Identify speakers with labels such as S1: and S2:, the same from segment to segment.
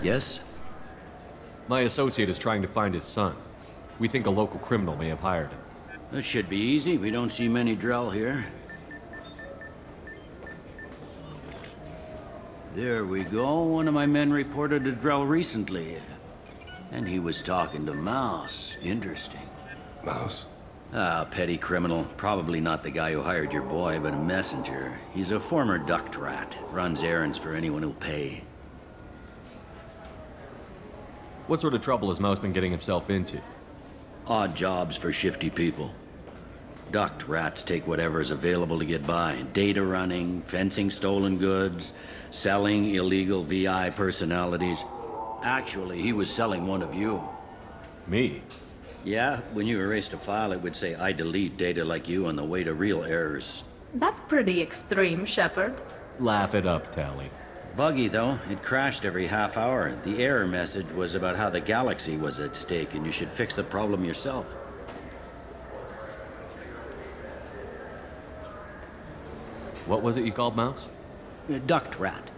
S1: Yes?
S2: My associate is trying to find his son. We think a local criminal may have hired him.
S1: That should be easy. We don't see many Drell here. There we go. One of my men reported a Drell recently. And he was talking to Mouse. Interesting.
S3: Mouse?
S1: Ah, petty criminal. Probably not the guy who hired your boy, but a messenger. He's a former duct rat. Runs errands for anyone who'll pay.
S2: What sort of trouble has Mouse been getting himself into?
S1: Odd jobs for shifty people. Duct rats take whatever is available to get by. Data running, fencing stolen goods, selling illegal VI personalities. Actually, he was selling one of you.
S2: Me?
S1: Yeah, when you erased a file, it would say, I delete data like you on the way to real errors.
S4: That's pretty extreme, Shepard.
S2: Laugh it up, Tally.
S1: Buggy, though. It crashed every half hour. The error message was about how the galaxy was at stake, and you should fix the problem yourself.
S2: What was it you called Mouse?
S1: A duct rat.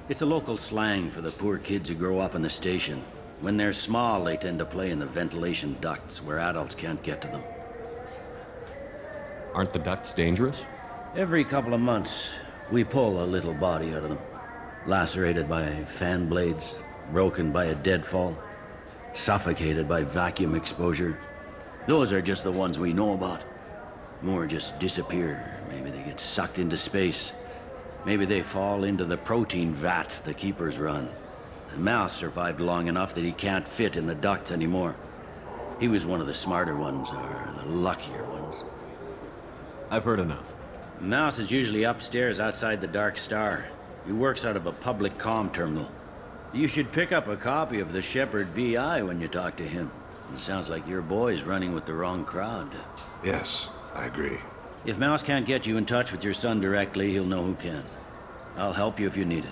S1: It's a local slang for the poor kids who grow up in the station. When they're small, they tend to play in the ventilation ducts where adults can't get to them.
S2: Aren't the ducts dangerous?
S1: Every couple of months, we pull a little body out of them. Lacerated by fan blades, broken by a deadfall, suffocated by vacuum exposure. Those are just the ones we know about. More just disappear. Maybe they get sucked into space. Maybe they fall into the protein vats the keepers run. And Mouse survived long enough that he can't fit in the ducts anymore. He was one of the smarter ones, or the luckier ones.
S2: I've heard enough.
S1: Mouse is usually upstairs outside the Dark Star. He works out of a public comm terminal. You should pick up a copy of the Shepard VI when you talk to him. It sounds like your boy's running with the wrong crowd.
S3: Yes, I agree.
S1: If Mouse can't get you in touch with your son directly, he'll know who can. I'll help you if you need it.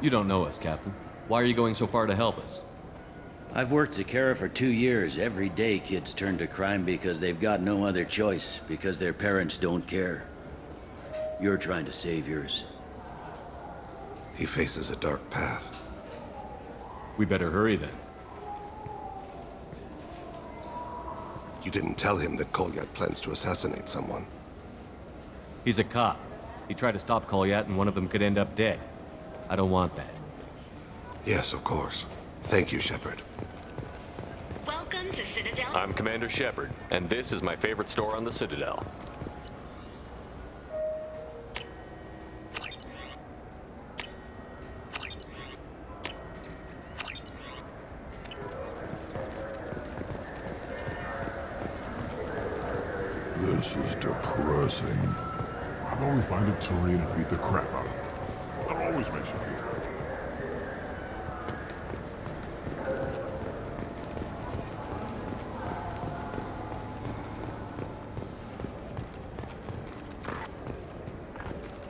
S2: You don't know us, Captain. Why are you going so far to help us?
S1: I've worked Zakara for 2 years. Every day kids turn to crime because they've got no other choice, because their parents don't care. You're trying to save yours.
S3: He faces a dark path.
S2: We better hurry then.
S3: You didn't tell him that Kolyat plans to assassinate someone.
S2: He's a cop. He tried to stop Kolyat and one of them could end up dead. I don't want that.
S3: Yes, of course. Thank you, Shepard.
S5: Welcome to Citadel.
S6: I'm Commander Shepard, and this is my favorite store on the Citadel.
S7: This is depressing. How about we find a Turian and beat the crap out of him? That always makes you feel good.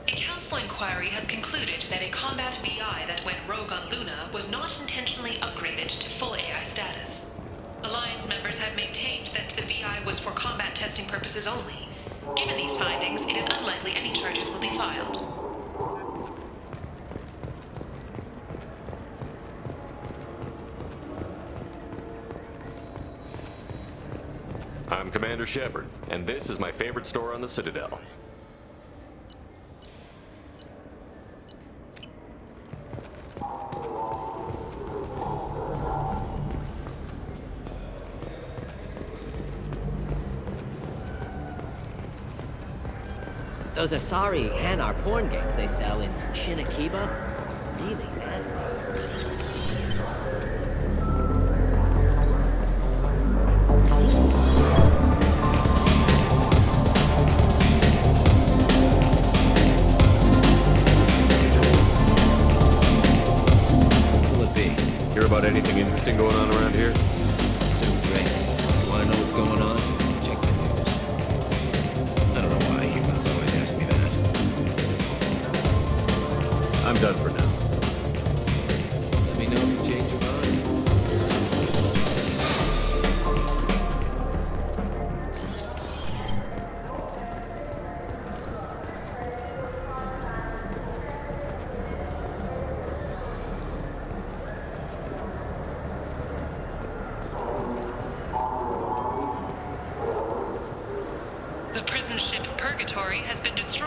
S8: A council inquiry has concluded that a combat VI that went rogue on Luna was not intentionally upgraded to full AI status. Alliance members have maintained that the VI was for combat testing purposes only. Given these findings, it is unlikely any charges will be filed.
S6: I'm Commander Shepard, and this is my favorite store on the Citadel.
S9: Those Asari Hanar porn games they sell in Shinakiba? Really nasty.
S2: Who will it be? Hear about anything interesting going on around here?
S1: Some drinks. You wanna know what's going on? Check the news. I don't know why humans always ask me that.
S2: I'm done for now.
S1: Let me know if you change your mind.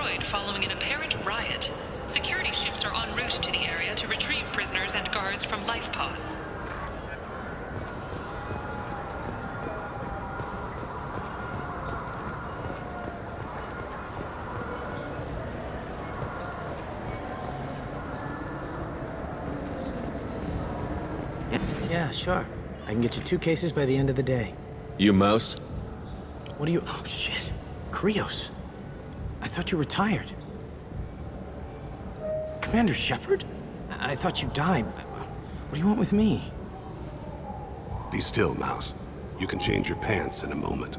S8: destroyed following an apparent riot. Security ships are en route to the area to retrieve prisoners and guards from life pods.
S10: Yeah, sure. I can get you 2 cases by the end of the day.
S2: You mouse?
S10: What do you... Oh, shit. Krios. I thought you retired. Commander Shepard? I thought you died. What do you want with me?
S3: Be still, Mouse. You can change your pants in a moment.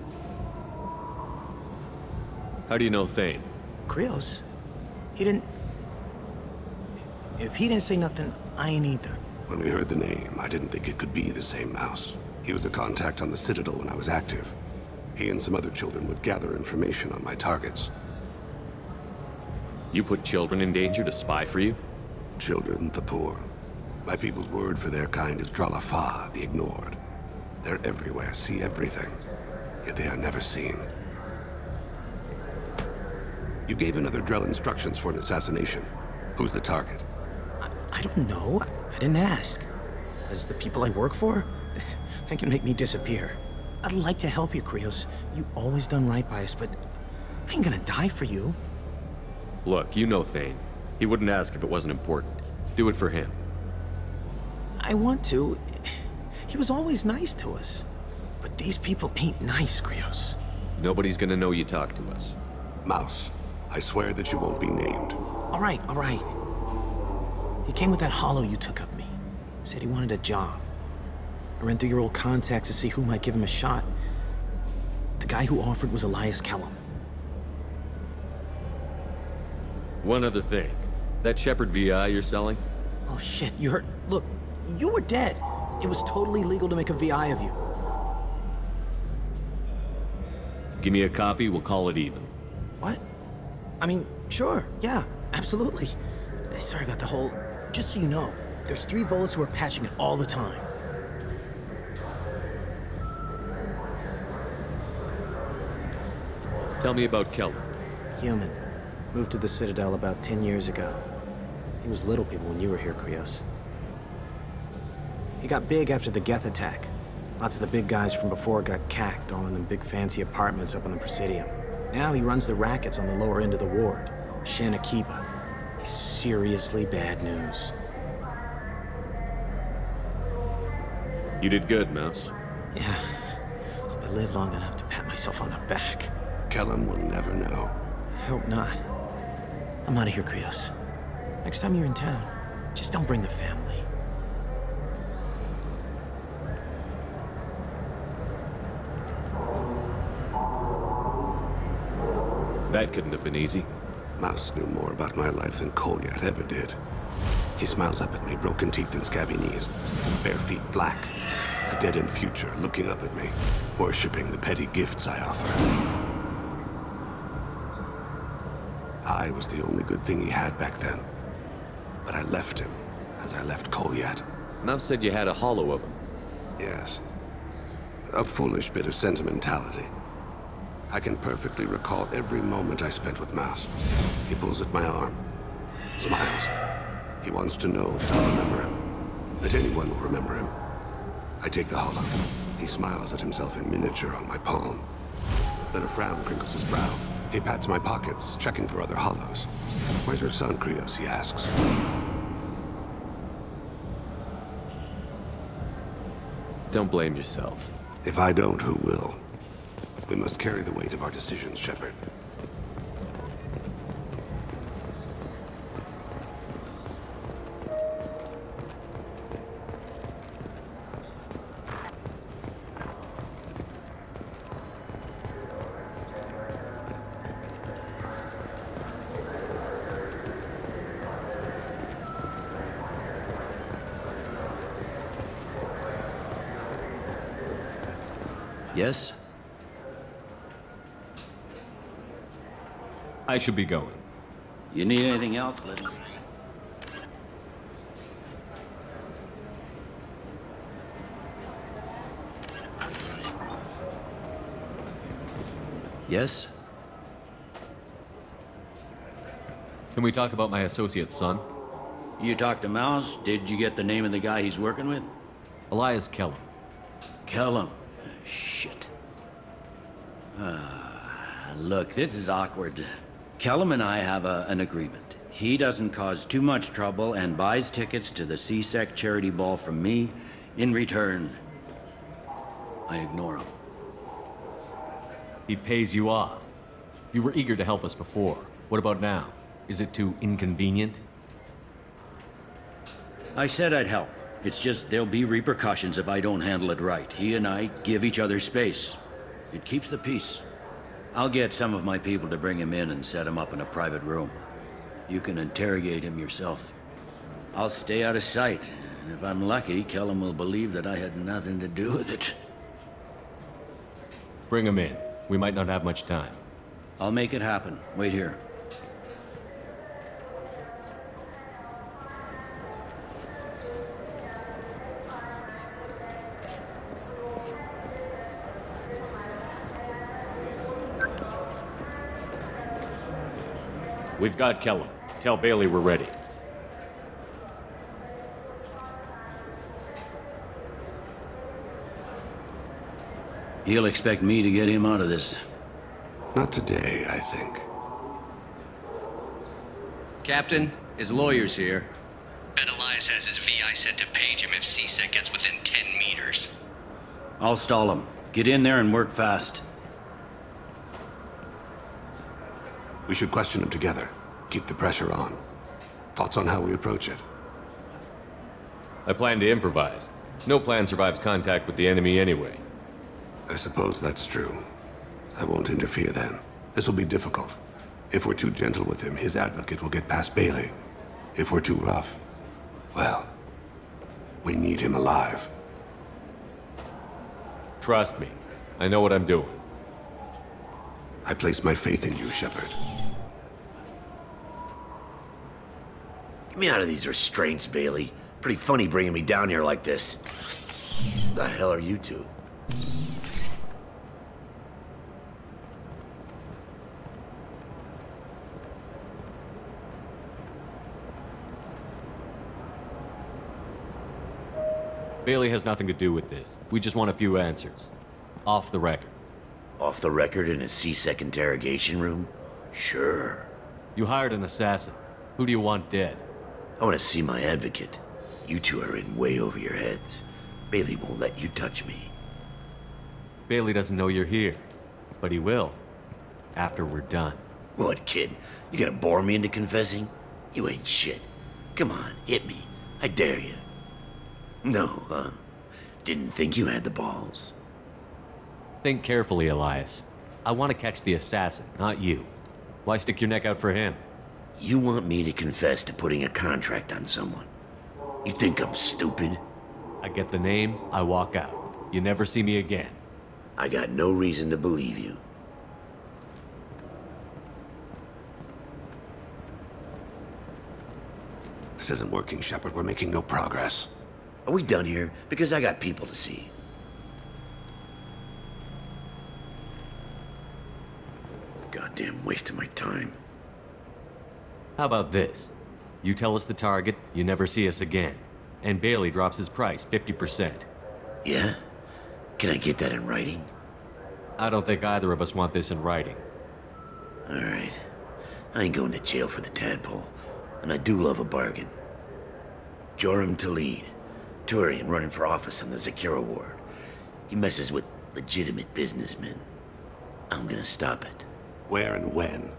S2: How do you know Thane?
S10: Krios? He didn't... If he didn't say nothing, I ain't either.
S3: When we heard the name, I didn't think it could be the same Mouse. He was a contact on the Citadel when I was active. He and some other children would gather information on my targets.
S2: You put children in danger to spy for you?
S3: Children, the poor. My people's word for their kind is Dralafa, the ignored. They're everywhere, see everything, yet they are never seen. You gave another Drell instructions for an assassination. Who's the target?
S10: I don't know. I didn't ask. As the people I work for, they can make me disappear. I'd like to help you, Krios. You always done right by us, but I ain't gonna die for you.
S2: Look, you know Thane. He wouldn't ask if it wasn't important. Do it for him.
S10: I want to. He was always nice to us. But these people ain't nice, Krios.
S2: Nobody's gonna know you talk to us.
S3: Mouse, I swear that you won't be named.
S10: All right, all right. He came with that hollow you took of me. Said he wanted a job. I ran through your old contacts to see who might give him a shot. The guy who offered was Elias Kellum.
S2: One other thing. That Shepard VI you're selling?
S10: Oh shit, you heard? Look, you were dead. It was totally legal to make a VI of you.
S2: Give me a copy, we'll call it even.
S10: What? I mean, sure, yeah, absolutely. Sorry about the whole... Just so you know, there's 3 Volus who are patching it all the time.
S2: Tell me about Kellum.
S10: Human. Moved to the Citadel about 10 years ago. He was little people when you were here, Krios. He got big after the Geth attack. Lots of the big guys from before got cacked, all in them big fancy apartments up on the Presidium. Now he runs the rackets on the lower end of the ward, Shin Akiba. He's seriously bad news.
S2: You did good, Mouse.
S10: Yeah. Hope I live long enough to pat myself on the back.
S3: Kellum will never know.
S10: I hope not. I'm out of here, Krios. Next time you're in town, just don't bring the family.
S2: That couldn't have been easy.
S3: Mouse knew more about my life than Kolyat ever did. He smiles up at me, broken teeth and scabby knees, bare feet black, a dead-end future looking up at me, worshipping the petty gifts I offer. I was the only good thing he had back then, but I left him as I left Kolyat.
S2: Mouse said you had a hollow of him.
S3: Yes, a foolish bit of sentimentality. I can perfectly recall every moment I spent with Mouse. He pulls at my arm, smiles. He wants to know that I'll remember him, that anyone will remember him. I take the hollow. He smiles at himself in miniature on my palm. Then a frown crinkles his brow. He pats my pockets, checking for other hollows. Where's your son, Krios, he asks.
S2: Don't blame yourself.
S3: If I don't, who will? We must carry the weight of our decisions, Shepard.
S1: Yes?
S2: I should be going.
S1: You need anything else, let me... Yes?
S2: Can we talk about my associate's son?
S1: You talked to Mouse? Did you get the name of the guy he's working with?
S2: Elias Kellum.
S1: Kellum. Shit. Look, this is awkward. Kellum and I have an agreement. He doesn't cause too much trouble and buys tickets to the CSEC charity ball from me. In return, I ignore him.
S2: He pays you off. You were eager to help us before. What about now? Is it too inconvenient?
S1: I said I'd help. It's just there'll be repercussions if I don't handle it right. He and I give each other space. It keeps the peace. I'll get some of my people to bring him in and set him up in a private room. You can interrogate him yourself. I'll stay out of sight, and if I'm lucky, Kellum will believe that I had nothing to do with it.
S2: Bring him in. We might not have much time.
S1: I'll make it happen. Wait here.
S2: We've got Kellum. Tell Bailey we're ready.
S1: He'll expect me to get him out of this.
S3: Not today, I think.
S11: Captain, his lawyer's here. Bet Elias has his VI set to page him if CSEC gets within 10 meters.
S1: I'll stall him. Get in there and work fast.
S3: We should question him together. Keep the pressure on. Thoughts on how we approach it?
S2: I plan to improvise. No plan survives contact with the enemy anyway.
S3: I suppose that's true. I won't interfere then. This will be difficult. If we're too gentle with him, his advocate will get past Bailey. If we're too rough, well, we need him alive.
S2: Trust me. I know what I'm doing.
S3: I place my faith in you, Shepard.
S12: Get me out of these restraints, Bailey. Pretty funny bringing me down here like this. The hell are you two?
S2: Bailey has nothing to do with this. We just want a few answers. Off the record.
S12: Off the record in a CSEC interrogation room? Sure.
S2: You hired an assassin. Who do you want dead?
S12: I want to see my advocate. You two are in way over your heads. Bailey won't let you touch me.
S2: Bailey doesn't know you're here. But he will. After we're done.
S12: What, kid? You gonna bore me into confessing? You ain't shit. Come on, hit me. I dare you. No, huh? Didn't think you had the balls.
S2: Think carefully, Elias. I want to catch the assassin, not you. Why stick your neck out for him?
S12: You want me to confess to putting a contract on someone? You think I'm stupid?
S2: I get the name, I walk out. You never see me again.
S12: I got no reason to believe you.
S3: This isn't working, Shepard. We're making no progress.
S12: Are we done here? Because I got people to see. Goddamn waste of my time.
S2: How about this? You tell us the target, you never see us again. And Bailey drops his price 50%.
S12: Yeah? Can I get that in writing?
S2: I don't think either of us want this in writing.
S12: Alright. I ain't going to jail for the tadpole. And I do love a bargain. Joram Talid. Turian running for office on the Zakira ward. He messes with legitimate businessmen. I'm gonna stop it.
S3: Where and when?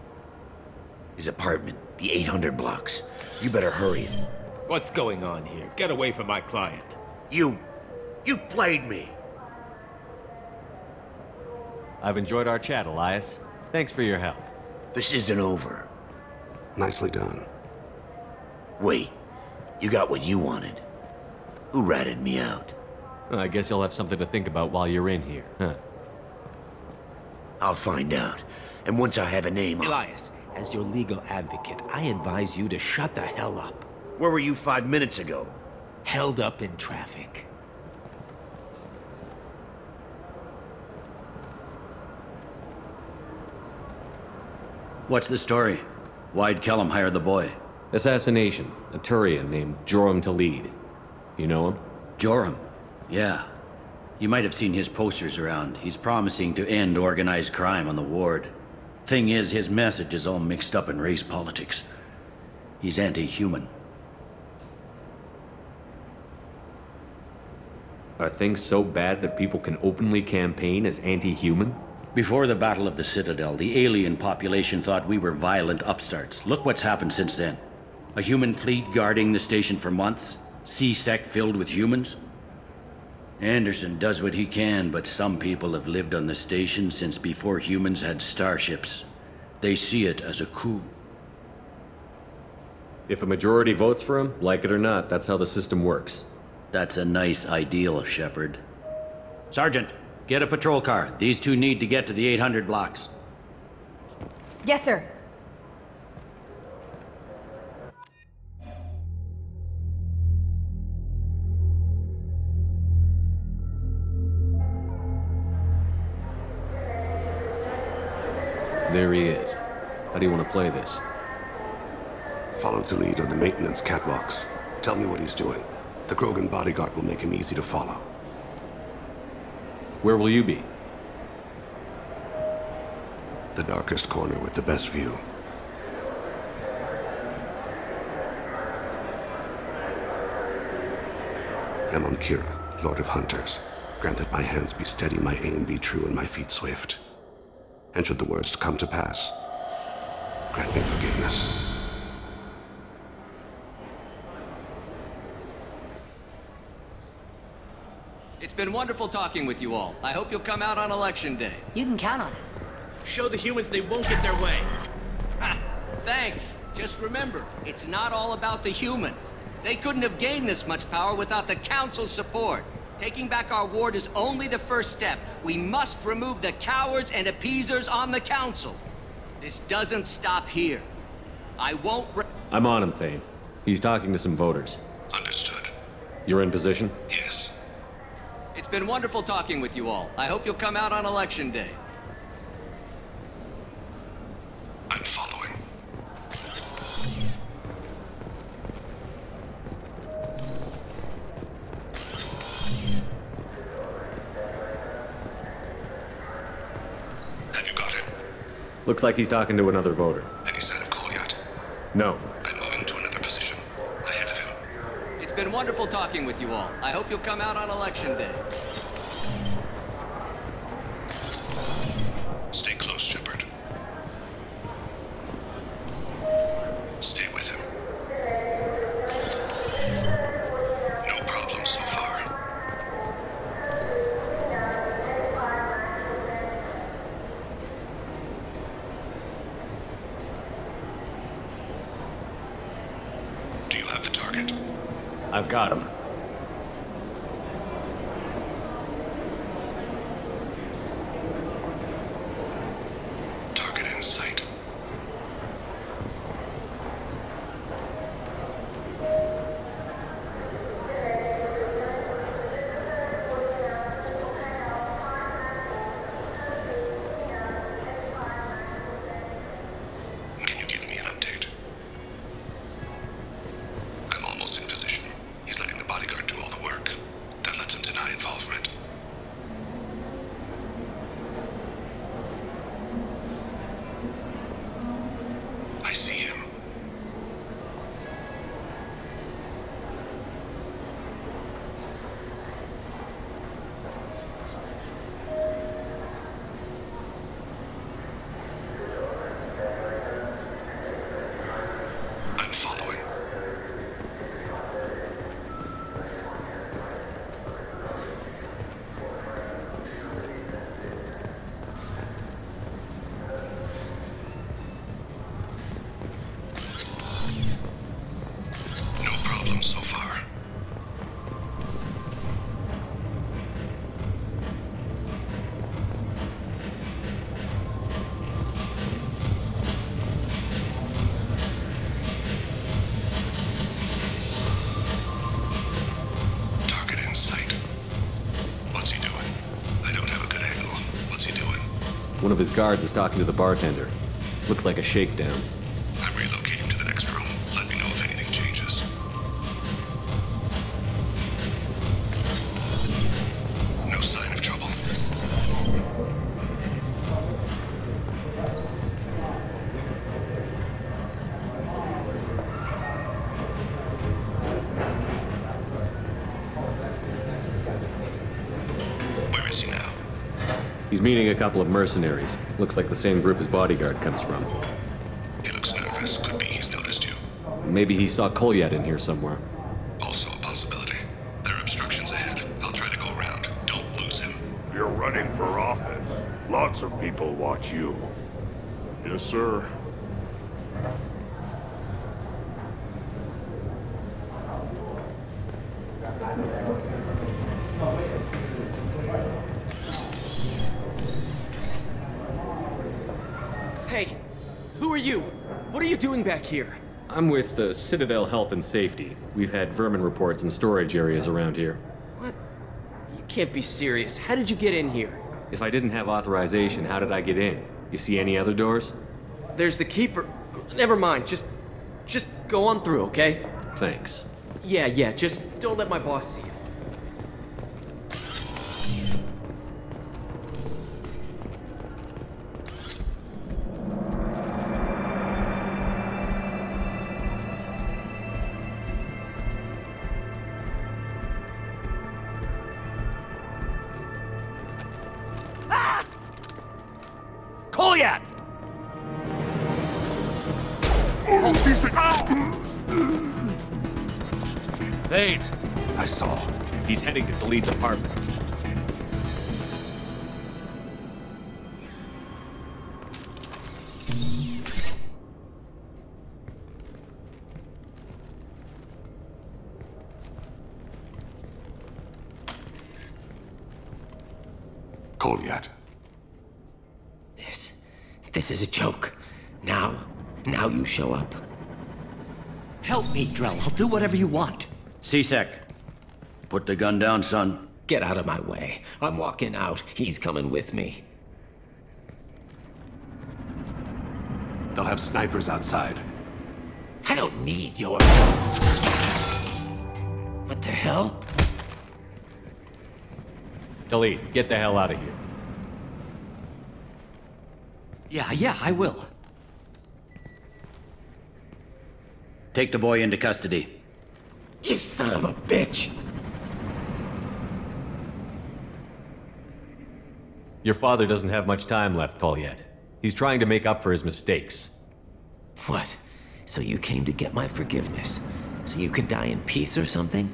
S12: His apartment, the 800 blocks. You better hurry it.
S13: What's going on here? Get away from my client.
S12: You played me.
S2: I've enjoyed our chat, Elias. Thanks for your help.
S12: This isn't over.
S3: Nicely done.
S12: Wait, you got what you wanted. Who ratted me out?
S2: I guess you'll have something to think about while you're in here, huh?
S12: I'll find out. And once I have a name,
S13: Elias, as your legal advocate, I advise you to shut the hell up.
S12: Where were you 5 minutes ago?
S13: Held up in traffic.
S1: What's the story? Why'd Kellum hire the boy?
S2: Assassination. A Turian named Joram to lead. You know him?
S1: Joram? Yeah. You might have seen his posters around. He's promising to end organized crime on the ward. Thing is, his message is all mixed up in race politics. He's anti-human.
S2: Are things so bad that people can openly campaign as anti-human?
S1: Before the Battle of the Citadel, the alien population thought we were violent upstarts. Look what's happened since then. A human fleet guarding the station for months. C-Sec filled with humans. Anderson does what he can, but some people have lived on the station since before humans had starships. They see it as a coup.
S2: If a majority votes for him, like it or not, that's how the system works.
S1: That's a nice ideal, Shepard. Sergeant, get a patrol car. These two need to get to the 800 blocks.
S14: Yes, sir.
S2: There he is. How do you want to play this?
S3: Follow to lead on the maintenance catwalks. Tell me what he's doing. The Krogan bodyguard will make him easy to follow.
S2: Where will you be?
S3: The darkest corner with the best view. I'm on Kira, Lord of Hunters. Grant that my hands be steady, my aim be true, and my feet swift. And should the worst come to pass, grant me forgiveness.
S11: It's been wonderful talking with you all. I hope you'll come out on Election Day.
S9: You can count on it.
S13: Show the humans they won't get their way.
S11: Ha! Thanks. Just remember, it's not all about the humans. They couldn't have gained this much power without the Council's support. Taking back our ward is only the first step. We must remove the cowards and appeasers on the Council. This doesn't stop here. I won't
S2: I'm on him, Thane. He's talking to some voters.
S3: Understood.
S2: You're in position?
S3: Yes.
S11: It's been wonderful talking with you all. I hope you'll come out on Election Day.
S3: I'm following. Have you got him?
S2: Looks like he's talking to another voter.
S3: Any sign of call yet?
S2: No.
S3: I'm moving to another position. Ahead of him.
S11: It's been wonderful talking with you all. I hope you'll come out on Election Day.
S3: Stay close, Shepard. Stay with him. No problem so far. Do you have the target?
S2: I've got him.
S3: Target in sight. Can you give me an update? I'm almost in position. He's letting the bodyguard do all the work. That lets him deny involvement. I see him. I'm following. No problem so far. Target in sight. What's he doing? I don't have a good angle. What's he doing?
S2: One of his guards is talking to the bartender. Looks like a shakedown.
S3: I'm reloading.
S2: He's meeting a couple of mercenaries. Looks like the same group his bodyguard comes from.
S3: He looks nervous. Could be he's noticed you.
S2: Maybe he saw Kolyat in here somewhere.
S3: Also a possibility. There are obstructions ahead. I'll try to go around. Don't lose him.
S7: You're running for office. Lots of people watch you. Yes, sir.
S15: Hey, who are you? What are you doing back here?
S2: I'm with Citadel Health and Safety. We've had vermin reports in storage areas around here.
S15: What? You can't be serious. How did you get in here?
S2: If I didn't have authorization, how did I get in? You see any other doors?
S15: There's the keeper. Never mind. Just go on through, okay?
S2: Thanks.
S15: Yeah, just don't let my boss see you.
S2: Kolyat! Thane!
S3: I saw.
S2: He's heading to Leeds' apartment.
S3: Kolyat.
S12: This is a joke. Now you show up.
S11: Help me, Drell. I'll do whatever you want.
S1: C-Sec. Put the gun down, son.
S12: Get out of my way. I'm walking out. He's coming with me.
S3: They'll have snipers outside.
S12: I don't need your... What the hell?
S2: Delete. Get the hell out of here.
S11: Yeah, I will.
S1: Take the boy into custody.
S12: You son of a bitch!
S2: Your father doesn't have much time left, Kolyat. He's trying to make up for his mistakes.
S12: What? So you came to get my forgiveness? So you could die in peace or something?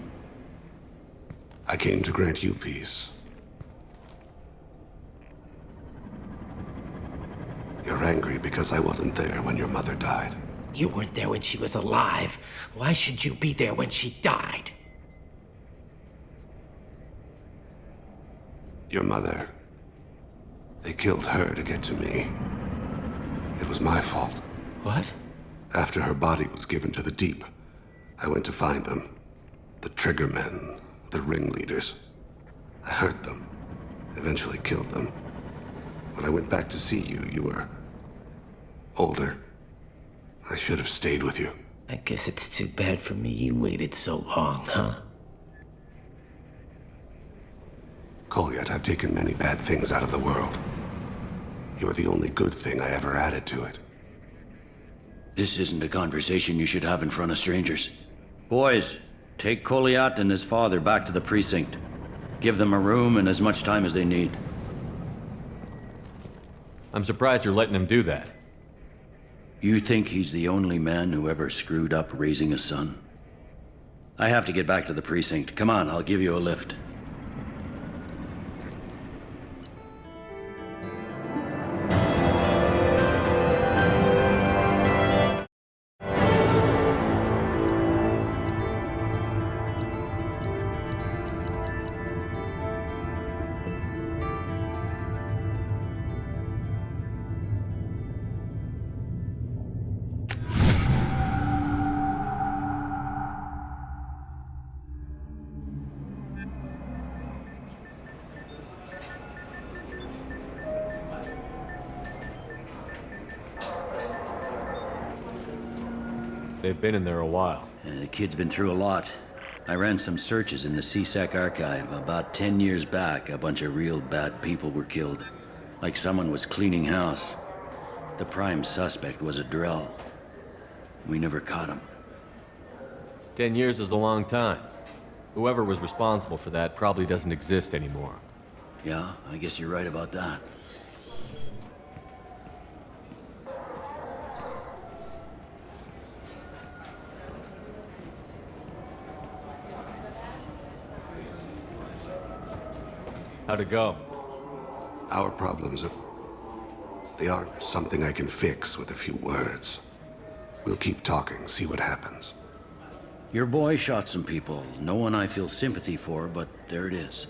S3: I came to grant you peace. You're angry because I wasn't there when your mother died.
S12: You weren't there when she was alive. Why should you be there when she died?
S3: Your mother... They killed her to get to me. It was my fault.
S12: What?
S3: After her body was given to the deep, I went to find them. The triggermen, the ringleaders. I hurt them, eventually killed them. When I went back to see you, you were... older. I should have stayed with you.
S12: I guess it's too bad for me you waited so long, huh?
S3: Kolyat, I've taken many bad things out of the world. You're the only good thing I ever added to it.
S1: This isn't a conversation you should have in front of strangers. Boys, take Kolyat and his father back to the precinct. Give them a room and as much time as they need.
S2: I'm surprised you're letting him do that.
S1: You think he's the only man who ever screwed up raising a son? I have to get back to the precinct. Come on, I'll give you a lift.
S2: They've been in there a while.
S1: The kid's been through a lot. I ran some searches in the CSEC archive. About 10 years back, a bunch of real bad people were killed. Like someone was cleaning house. The prime suspect was a Drell. We never caught him.
S2: 10 years is a long time. Whoever was responsible for that probably doesn't exist anymore.
S1: Yeah, I guess you're right about that.
S2: How'd it go?
S3: Our problems they aren't something I can fix with a few words. We'll keep talking, see what happens.
S1: Your boy shot some people. No one I feel sympathy for, but there it is.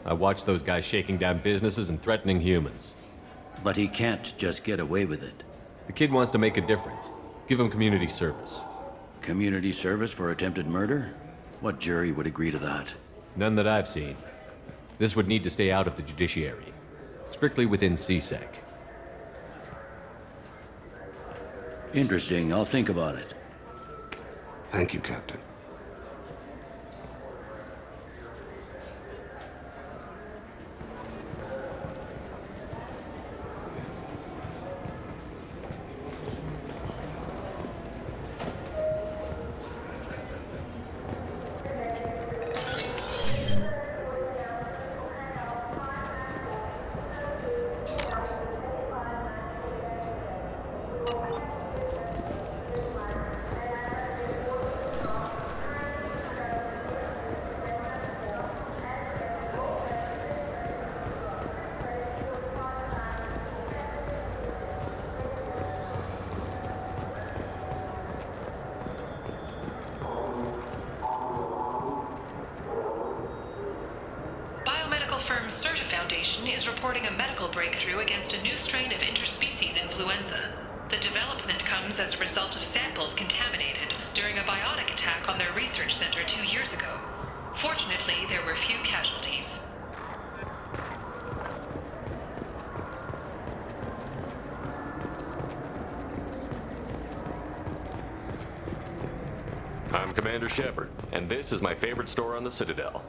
S2: I watched those guys shaking down businesses and threatening humans.
S1: But he can't just get away with it.
S2: The kid wants to make a difference. Give him community service.
S1: Community service for attempted murder? What jury would agree to that?
S2: None that I've seen. This would need to stay out of the judiciary. Strictly within CSEC.
S1: Interesting. I'll think about it.
S3: Thank you, Captain.
S8: is reporting a medical breakthrough against a new strain of interspecies influenza. The development comes as a result of samples contaminated during a biotic attack on their research center 2 years ago. Fortunately, there were few casualties.
S6: I'm Commander Shepard, and this is my favorite store on the Citadel.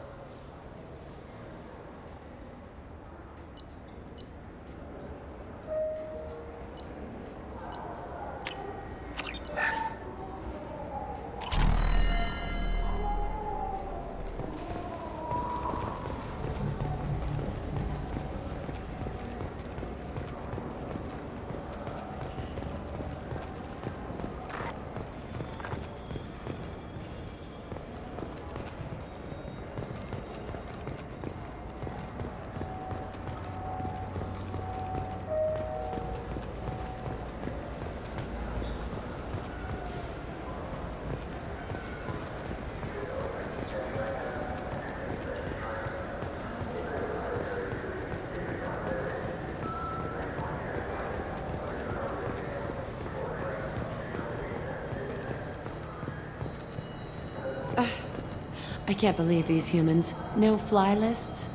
S16: I can't believe these humans. No fly lists?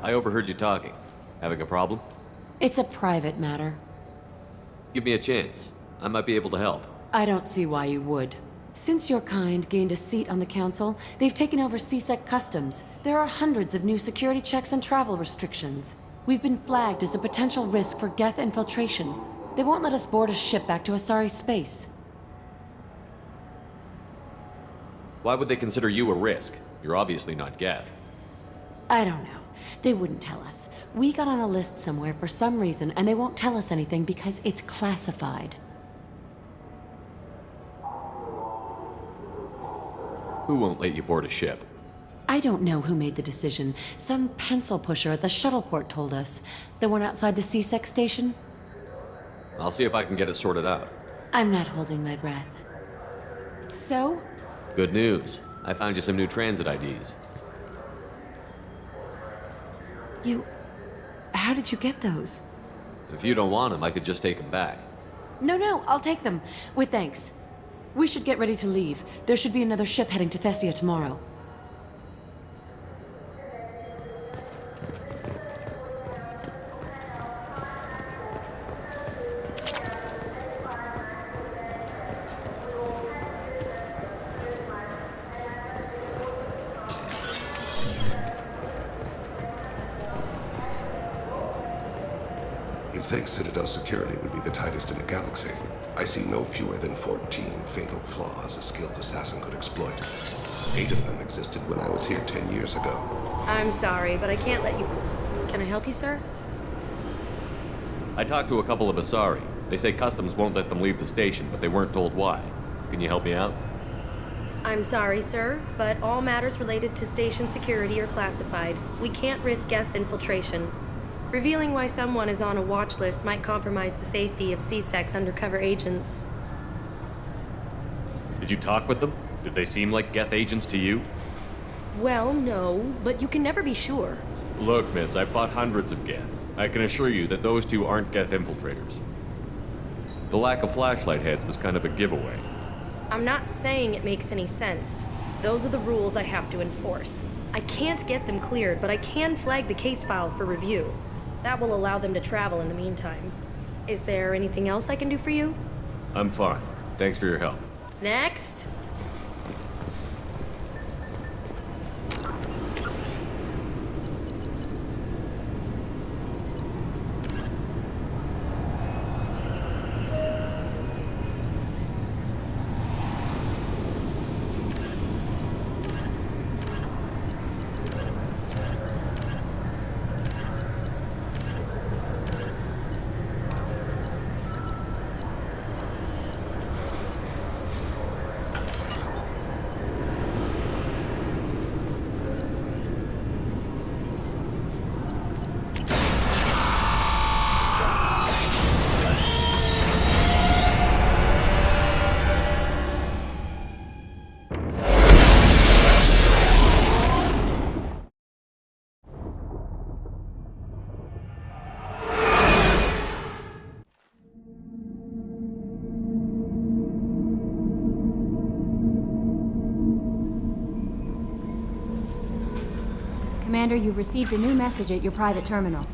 S2: I overheard you talking. Having a problem?
S16: It's a private matter.
S2: Give me a chance. I might be able to help.
S16: I don't see why you would. Since your kind gained a seat on the council, they've taken over CSEC customs. There are hundreds of new security checks and travel restrictions. We've been flagged as a potential risk for Geth infiltration. They won't let us board a ship back to Asari space.
S2: Why would they consider you a risk? You're obviously not Geth.
S16: I don't know. They wouldn't tell us. We got on a list somewhere for some reason, and they won't tell us anything because it's classified.
S2: Who won't let you board a ship?
S16: I don't know who made the decision. Some pencil pusher at the shuttle port told us. The one outside the CSEC station?
S2: I'll see if I can get it sorted out.
S16: I'm not holding my breath. So?
S2: Good news. I found you some new transit IDs.
S16: How did you get those?
S2: If you don't want them, I could just take them back.
S16: No, I'll take them. With thanks. We should get ready to leave. There should be another ship heading to Thessia tomorrow.
S3: You'd think Citadel security would be the tightest in the galaxy. I see no fewer than 14 fatal flaws a skilled assassin could exploit. 8 of them existed when I was here 10 years ago.
S14: I'm sorry, but I can't let you... Can I help you, sir?
S2: I talked to a couple of Asari. They say customs won't let them leave the station, but they weren't told why. Can you help me out?
S14: I'm sorry, sir, but all matters related to station security are classified. We can't risk geth infiltration. Revealing why someone is on a watch list might compromise the safety of CSEC's undercover agents.
S2: Did you talk with them? Did they seem like geth agents to you?
S14: Well, no, but you can never be sure.
S2: Look, miss, I've fought hundreds of geth. I can assure you that those two aren't geth infiltrators. The lack of flashlight heads was kind of a giveaway.
S14: I'm not saying it makes any sense. Those are the rules I have to enforce. I can't get them cleared, but I can flag the case file for review. That will allow them to travel in the meantime. Is there anything else I can do for you?
S2: I'm fine. Thanks for your help.
S14: Next.
S17: Commander, you've received a new message at your private terminal.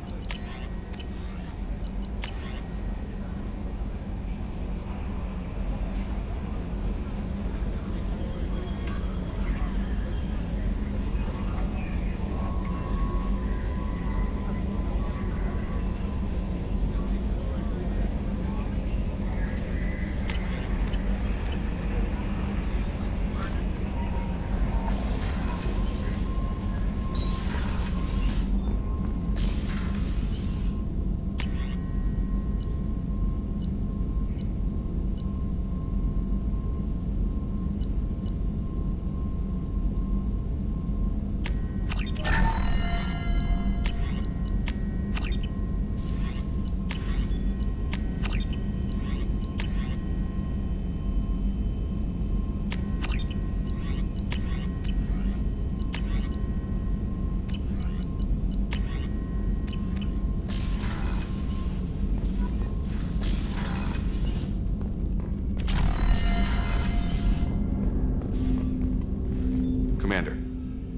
S18: Commander,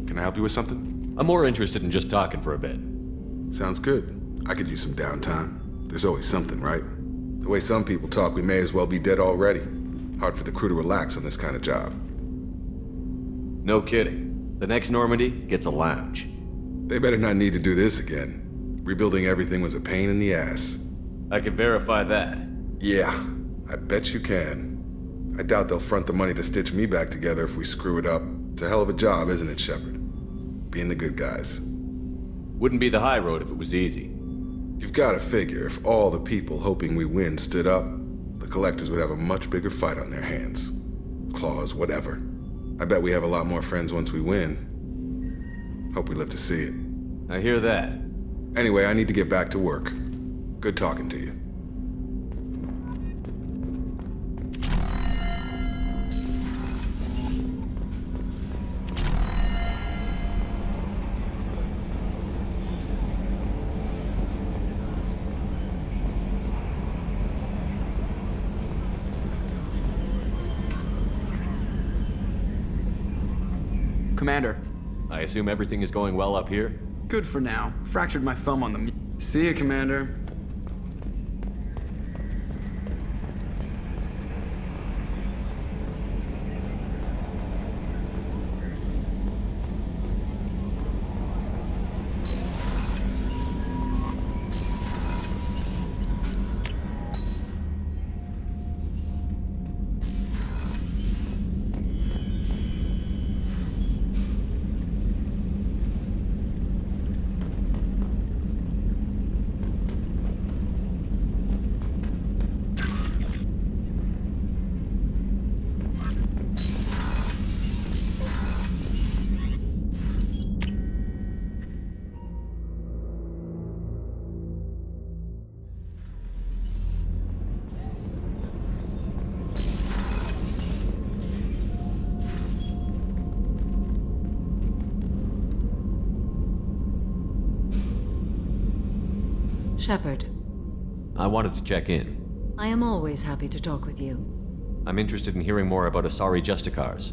S18: can I help you with something?
S2: I'm more interested in just talking for a bit.
S18: Sounds good. I could use some downtime. There's always something, right? The way some people talk, we may as well be dead already. Hard for the crew to relax on this kind of job.
S2: No kidding. The next Normandy gets a lounge.
S18: They better not need to do this again. Rebuilding everything was a pain in the ass.
S2: I can verify that.
S18: Yeah, I bet you can. I doubt they'll front the money to stitch me back together if we screw it up. It's a hell of a job, isn't it, Shepard? Being the good guys.
S2: Wouldn't be the high road if it was easy.
S18: You've got to figure, if all the people hoping we win stood up, the collectors would have a much bigger fight on their hands. Claws, whatever. I bet we have a lot more friends once we win. Hope we live to see it.
S2: I hear that.
S18: Anyway, I need to get back to work. Good talking to you.
S19: Commander.
S2: I assume everything is going well up here?
S19: Good for now. Fractured my thumb on the... See you, Commander.
S16: Shepard,
S2: I wanted to check in.
S16: I am always happy to talk with you.
S2: I'm interested in hearing more about Asari Justicars.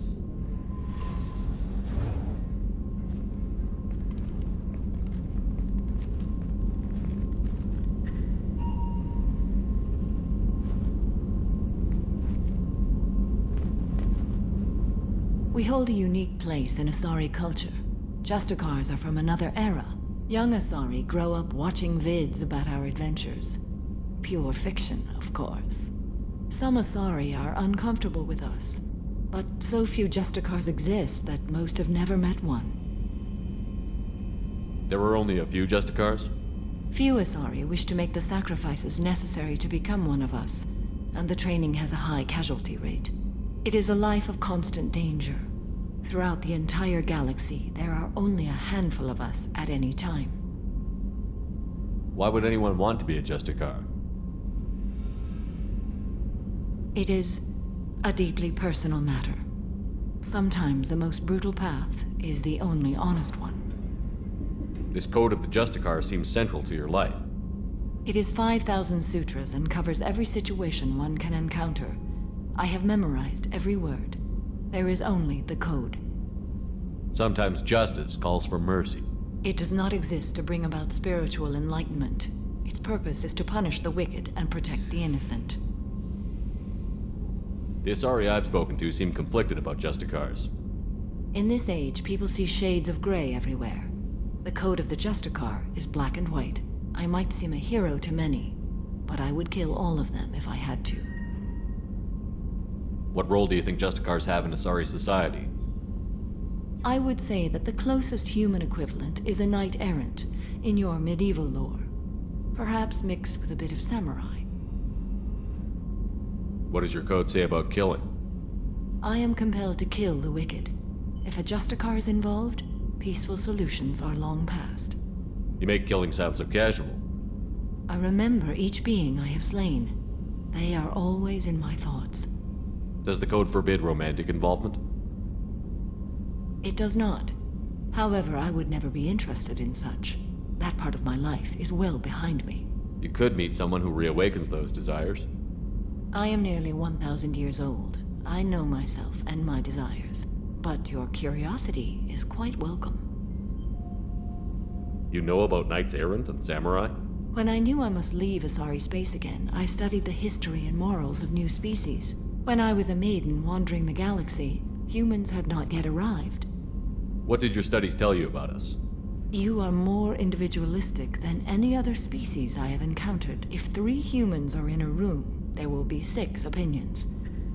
S16: We hold a unique place in Asari culture. Justicars are from another era. Young Asari grow up watching vids about our adventures. Pure fiction, of course. Some Asari are uncomfortable with us, but so few Justicars exist that most have never met one.
S2: There were only a few Justicars?
S16: Few Asari wish to make the sacrifices necessary to become one of us, and the training has a high casualty rate. It is a life of constant danger. Throughout the entire galaxy, there are only a handful of us at any time.
S2: Why would anyone want to be a Justicar?
S16: It is a deeply personal matter. Sometimes the most brutal path is the only honest one.
S2: This code of the Justicar seems central to your life.
S16: It is 5,000 sutras and covers every situation one can encounter. I have memorized every word. There is only the code.
S2: Sometimes justice calls for mercy.
S16: It does not exist to bring about spiritual enlightenment. Its purpose is to punish the wicked and protect the innocent.
S2: The Asari I've spoken to seem conflicted about Justicars.
S16: In this age, people see shades of gray everywhere. The code of the Justicar is black and white. I might seem a hero to many, but I would kill all of them if I had to.
S2: What role do you think Justicars have in Asari society?
S16: I would say that the closest human equivalent is a knight-errant in your medieval lore. Perhaps mixed with a bit of samurai.
S2: What does your code say about killing?
S16: I am compelled to kill the wicked. If a Justicar is involved, peaceful solutions are long past.
S2: You make killing sound so casual.
S16: I remember each being I have slain. They are always in my thoughts.
S2: Does the code forbid romantic involvement?
S16: It does not. However, I would never be interested in such. That part of my life is well behind me.
S2: You could meet someone who reawakens those desires.
S16: I am nearly 1,000 years old. I know myself and my desires. But your curiosity is quite welcome.
S2: You know about knights errant and samurai?
S16: When I knew I must leave Asari space again, I studied the history and morals of new species. When I was a maiden wandering the galaxy, humans had not yet arrived.
S2: What did your studies tell you about us?
S16: You are more individualistic than any other species I have encountered. If 3 humans are in a room, there will be 6 opinions.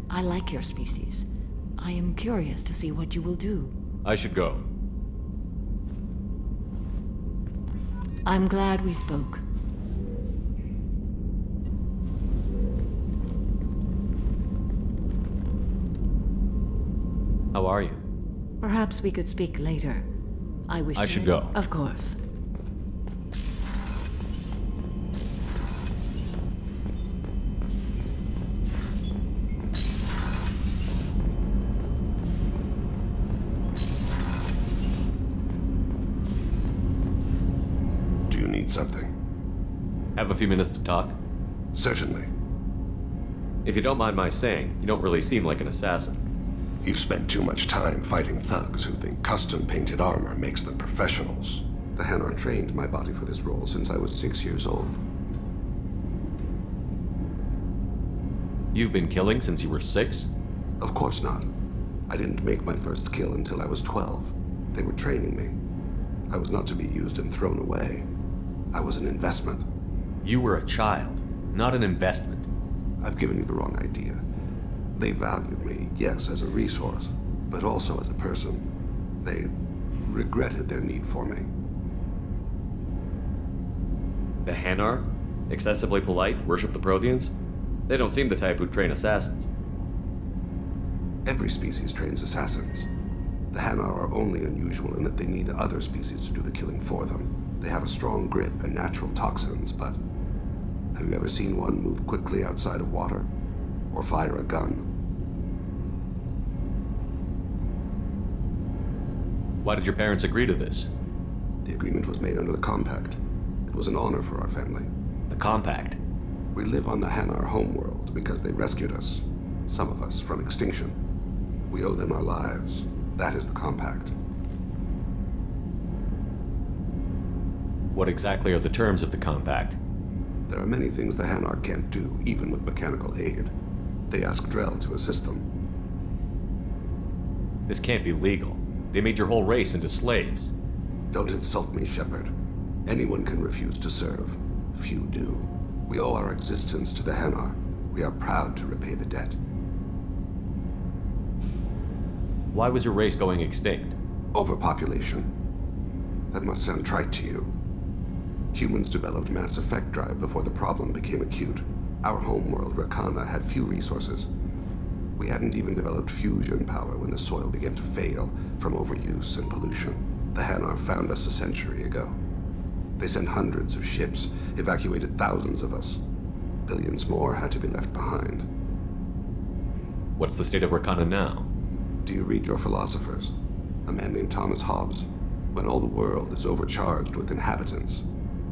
S16: I like your species. I am curious to see what you will do.
S2: I should go.
S16: I'm glad we spoke.
S2: How are you?
S16: Perhaps we could speak later. I wish
S2: I should go.
S16: Of course.
S3: Do you need something?
S2: Have a few minutes to talk?
S3: Certainly.
S2: If you don't mind my saying, you don't really seem like an assassin.
S3: You've spent too much time fighting thugs who think custom-painted armor makes them professionals. The Hanar trained my body for this role since I was 6 years old.
S2: You've been killing since you were 6?
S3: Of course not. I didn't make my first kill until I was 12. They were training me. I was not to be used and thrown away. I was an investment.
S2: You were a child, not an investment.
S3: I've given you the wrong idea. They valued me, yes, as a resource, but also as a person. They regretted their need for me.
S2: The Hanar? Excessively polite, worship the Protheans? They don't seem the type who'd train assassins.
S3: Every species trains assassins. The Hanar are only unusual in that they need other species to do the killing for them. They have a strong grip and natural toxins, but have you ever seen one move quickly outside of water? Or fire a gun?
S2: Why did your parents agree to this?
S3: The agreement was made under the compact. It was an honor for our family.
S2: The compact.
S3: We live on the Hanar homeworld because they rescued us, some of us, from extinction. We owe them our lives. That is the compact.
S2: What exactly are the terms of the compact?
S3: There are many things the Hanar can't do, even with mechanical aid. They ask Drell to assist them.
S2: This can't be legal. They made your whole race into slaves.
S3: Don't insult me, Shepard. Anyone can refuse to serve. Few do. We owe our existence to the Hanar. We are proud to repay the debt.
S2: Why was your race going extinct?
S3: Overpopulation. That must sound trite to you. Humans developed mass effect drive before the problem became acute. Our homeworld, Rakana, had few resources. We hadn't even developed fusion power when the soil began to fail from overuse and pollution. The Hanar found us a century ago. They sent hundreds of ships, evacuated thousands of us. Billions more had to be left behind.
S2: What's the state of Rakana now?
S3: Do you read your philosophers? A man named Thomas Hobbes. When all the world is overcharged with inhabitants,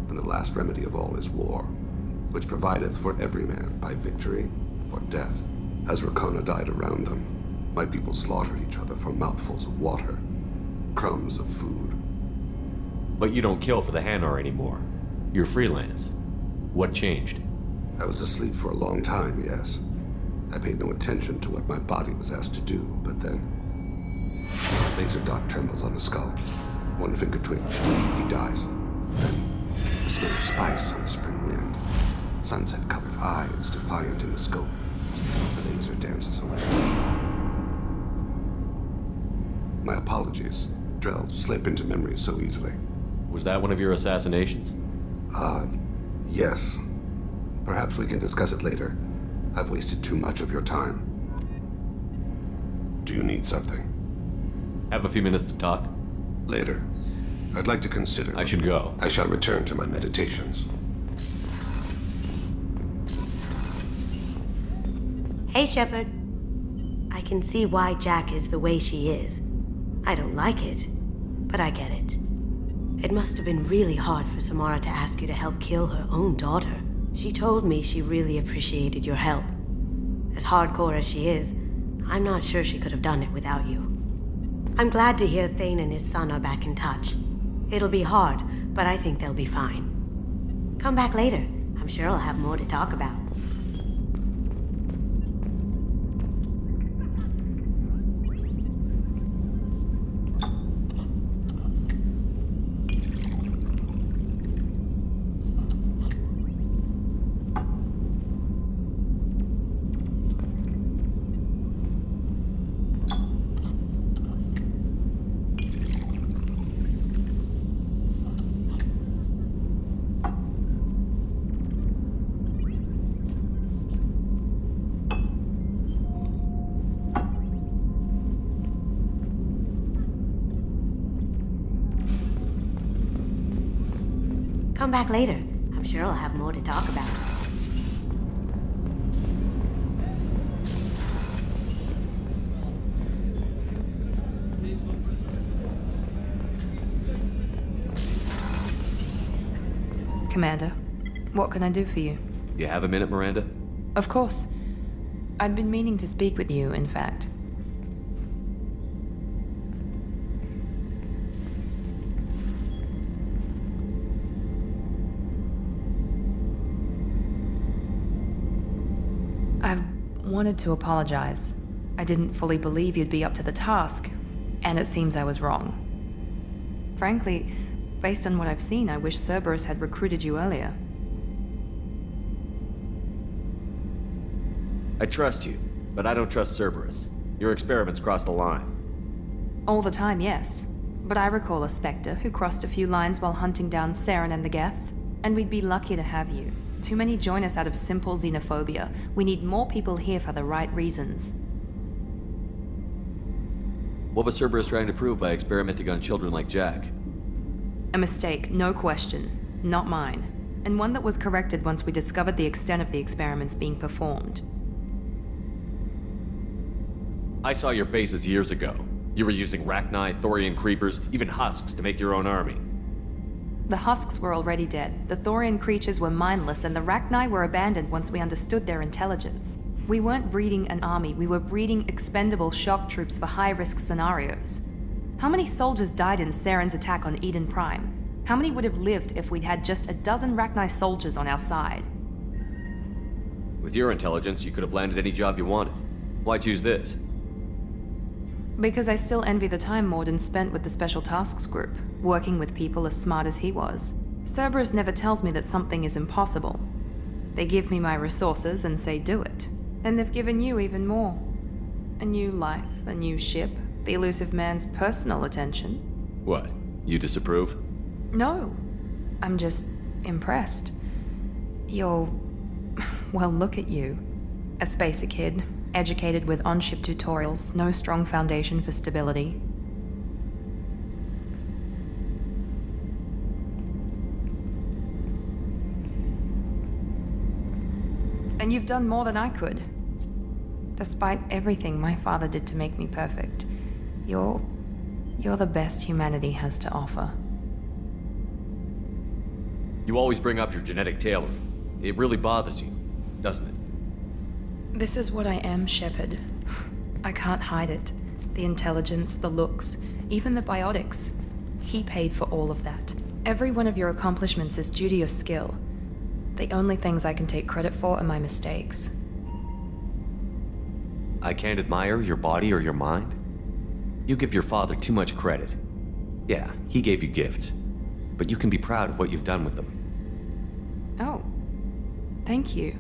S3: then the last remedy of all is war, which provideth for every man by victory or death. As Rakana died around them, my people slaughtered each other for mouthfuls of water, crumbs of food.
S2: But you don't kill for the Hanar anymore. You're freelance. What changed?
S3: I was asleep for a long time, yes. I paid no attention to what my body was asked to do, but then... a laser dot trembles on the skull. One finger twitch. He dies. Then, the smell of spice on the spring wind. Sunset-colored eyes defiant in the scope. The laser dances away. My apologies. Drell slip into memory so easily.
S2: Was that one of your assassinations?
S3: Yes. Perhaps we can discuss it later. I've wasted too much of your time. Do you need something?
S2: Have a few minutes to talk?
S3: Later. I'd like to consider...
S2: I should go.
S3: I shall return to my meditations.
S20: Hey, Shepard. I can see why Jack is the way she is. I don't like it, but I get it. It must have been really hard for Samara to ask you to help kill her own daughter. She told me she really appreciated your help. As hardcore as she is, I'm not sure she could have done it without you. I'm glad to hear Thain and his son are back in touch. It'll be hard, but I think they'll be fine. Come back later. I'm sure I'll have more to talk about. Come back later. I'm sure I'll have more to talk about.
S21: Commander, what can I do for you?
S2: You have a minute, Miranda?
S21: Of course. I'd been meaning to speak with you, in fact. I wanted to apologize. I didn't fully believe you'd be up to the task, and it seems I was wrong. Frankly, based on what I've seen, I wish Cerberus had recruited you earlier.
S2: I trust you, but I don't trust Cerberus. Your experiments crossed the line.
S21: All the time, yes. But I recall a Spectre who crossed a few lines while hunting down Saren and the Geth, and we'd be lucky to have you. Too many join us out of simple xenophobia. We need more people here for the right reasons.
S2: What was Cerberus trying to prove by experimenting on children like Jack?
S21: A mistake, no question. Not mine. And one that was corrected once we discovered the extent of the experiments being performed.
S2: I saw your bases years ago. You were using Rachni, Thorian creepers, even husks to make your own army.
S21: The husks were already dead, the Thorian creatures were mindless, and the Rachni were abandoned once we understood their intelligence. We weren't breeding an army, we were breeding expendable shock troops for high-risk scenarios. How many soldiers died in Saren's attack on Eden Prime? How many would have lived if we'd had just a dozen Rachni soldiers on our side?
S2: With your intelligence, you could have landed any job you wanted. Why choose this?
S21: Because I still envy the time Morden spent with the Special Tasks Group, working with people as smart as he was. Cerberus never tells me that something is impossible. They give me my resources and say do it. And they've given you even more. A new life, a new ship, the elusive man's personal attention.
S2: What? You disapprove?
S21: No. I'm just impressed. You're... well, look at you. A spacer kid, educated with on-ship tutorials, no strong foundation for stability. And you've done more than I could. Despite everything my father did to make me perfect, you're the best humanity has to offer.
S2: You always bring up your genetic tailoring. It really bothers you, doesn't it?
S21: This is what I am, Shepard. I can't hide it. The intelligence, the looks, even the biotics. He paid for all of that. Every one of your accomplishments is due to your skill. The only things I can take credit for are my mistakes.
S2: I can't admire your body or your mind? You give your father too much credit. Yeah, he gave you gifts, but you can be proud of what you've done with them.
S21: Oh, thank you.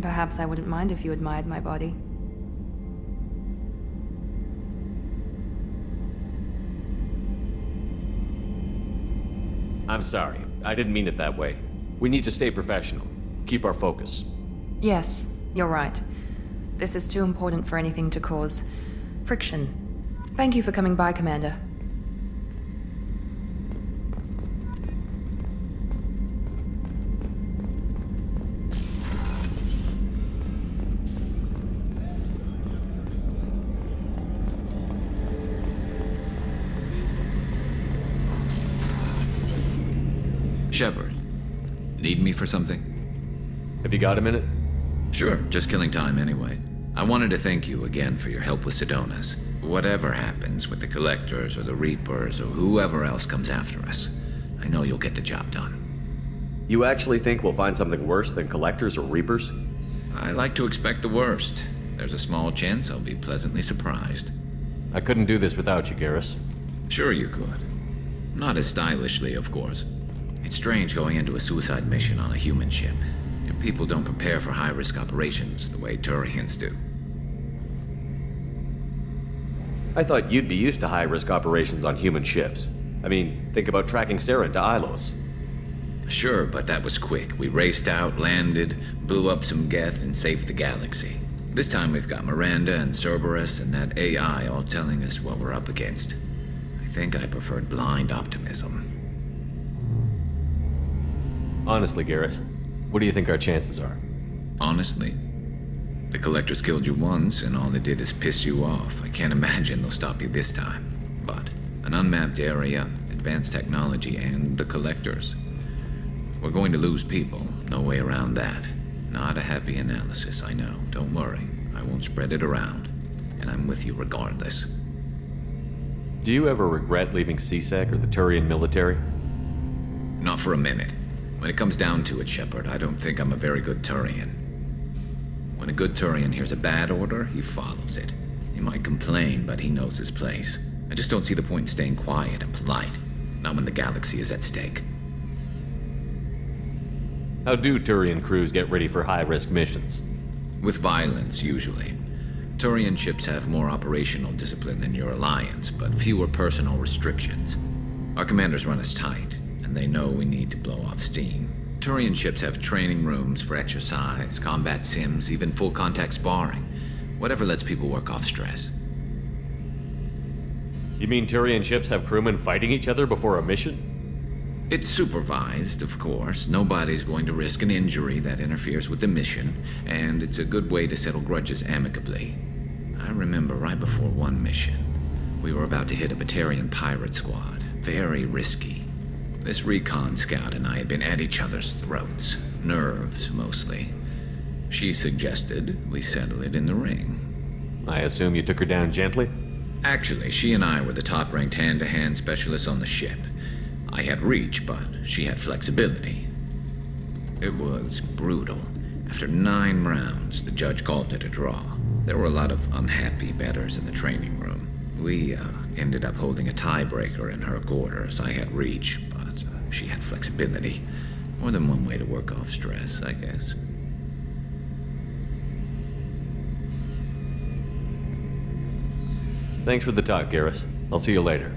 S21: Perhaps I wouldn't mind if you admired my body.
S2: I'm sorry. I didn't mean it that way. We need to stay professional. Keep our focus.
S21: Yes, you're right. This is too important for anything to cause friction. Thank you for coming by, Commander.
S4: Shepard, need me for something?
S2: Have you got a minute?
S4: Sure, just killing time anyway. I wanted to thank you again for your help with Sidonis. Whatever happens with the Collectors or the Reapers or whoever else comes after us, I know you'll get the job done.
S2: You actually think we'll find something worse than Collectors or Reapers?
S4: I like to expect the worst. There's a small chance I'll be pleasantly surprised.
S2: I couldn't do this without you, Garrus.
S4: Sure you could. Not as stylishly, of course. It's strange going into a suicide mission on a human ship. Your people don't prepare for high-risk operations the way Turians do.
S2: I thought you'd be used to high-risk operations on human ships. I mean, think about tracking Saren to Ilos.
S4: Sure, but that was quick. We raced out, landed, blew up some Geth, and saved the galaxy. This time we've got Miranda and Cerberus and that AI all telling us what we're up against. I think I preferred blind optimism.
S2: Honestly, Garrus, what do you think our chances are?
S4: Honestly? The Collectors killed you once, and all they did is piss you off. I can't imagine they'll stop you this time. But an unmapped area, advanced technology, and the Collectors. We're going to lose people. No way around that. Not a happy analysis, I know. Don't worry. I won't spread it around. And I'm with you regardless.
S2: Do you ever regret leaving CSEC or the Turian military?
S4: Not for a minute. When it comes down to it, Shepard, I don't think I'm a very good Turian. When a good Turian hears a bad order, he follows it. He might complain, but he knows his place. I just don't see the point in staying quiet and polite. Not when the galaxy is at stake.
S2: How do Turian crews get ready for high-risk missions?
S4: With violence, usually. Turian ships have more operational discipline than your alliance, but fewer personal restrictions. Our commanders run us tight, and they know we need to blow off steam. Turian ships have training rooms for exercise, combat sims, even full-contact sparring. Whatever lets people work off stress.
S2: You mean Turian ships have crewmen fighting each other before a mission?
S4: It's supervised, of course. Nobody's going to risk an injury that interferes with the mission, and it's a good way to settle grudges amicably. I remember right before one mission, we were about to hit a Batarian pirate squad. Very risky. This recon scout and I had been at each other's throats. Nerves, mostly. She suggested we settle it in the ring.
S2: I assume you took her down gently?
S4: Actually, she and I were the top-ranked hand-to-hand specialists on the ship. I had reach, but she had flexibility. It was brutal. After 9 rounds, the judge called it a draw. There were a lot of unhappy bettors in the training room. We ended up holding a tiebreaker in her quarters. I had reach, but she had flexibility. More than one way to work off stress, I guess.
S2: Thanks for the talk, Garrus. I'll see you later.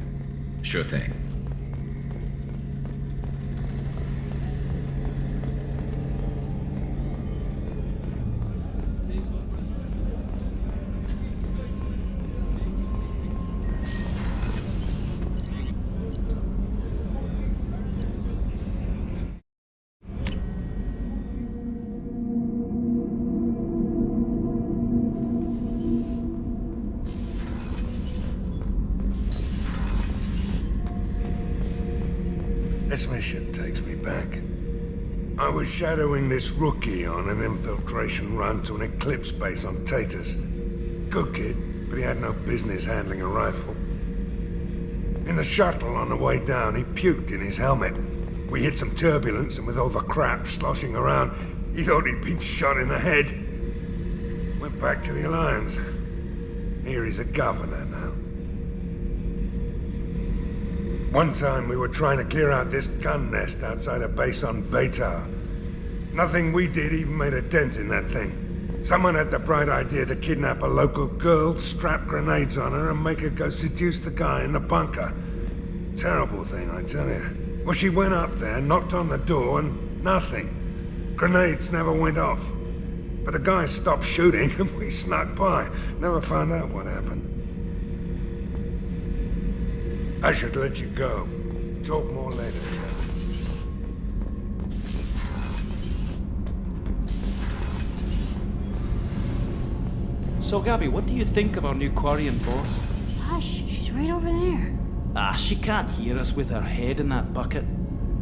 S4: Sure thing.
S5: This mission takes me back. I was shadowing this rookie on an infiltration run to an Eclipse base on Tatus. Good kid, but he had no business handling a rifle. In the shuttle on the way down, he puked in his helmet. We hit some turbulence, and with all the crap sloshing around, he thought he'd been shot in the head. Went back to the Alliance. Here he's a governor now. One time we were trying to clear out this gun nest outside a base on Vatar. Nothing we did even made a dent in that thing. Someone had the bright idea to kidnap a local girl, strap grenades on her, and make her go seduce the guy in the bunker. Terrible thing, I tell you. Well, she went up there, knocked on the door, and nothing. Grenades never went off. But the guy stopped shooting, and we snuck by. Never found out what happened. I should let you go. Talk more later.
S22: So, Gabby, what do you think of our new Quarian boss?
S17: Hush, she's right over there.
S22: Ah, she can't hear us with her head in that bucket.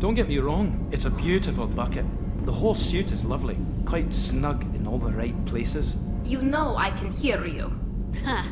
S22: Don't get me wrong, it's a beautiful bucket. The whole suit is lovely, quite snug in all the right places.
S23: You know I can hear you.
S17: Ha!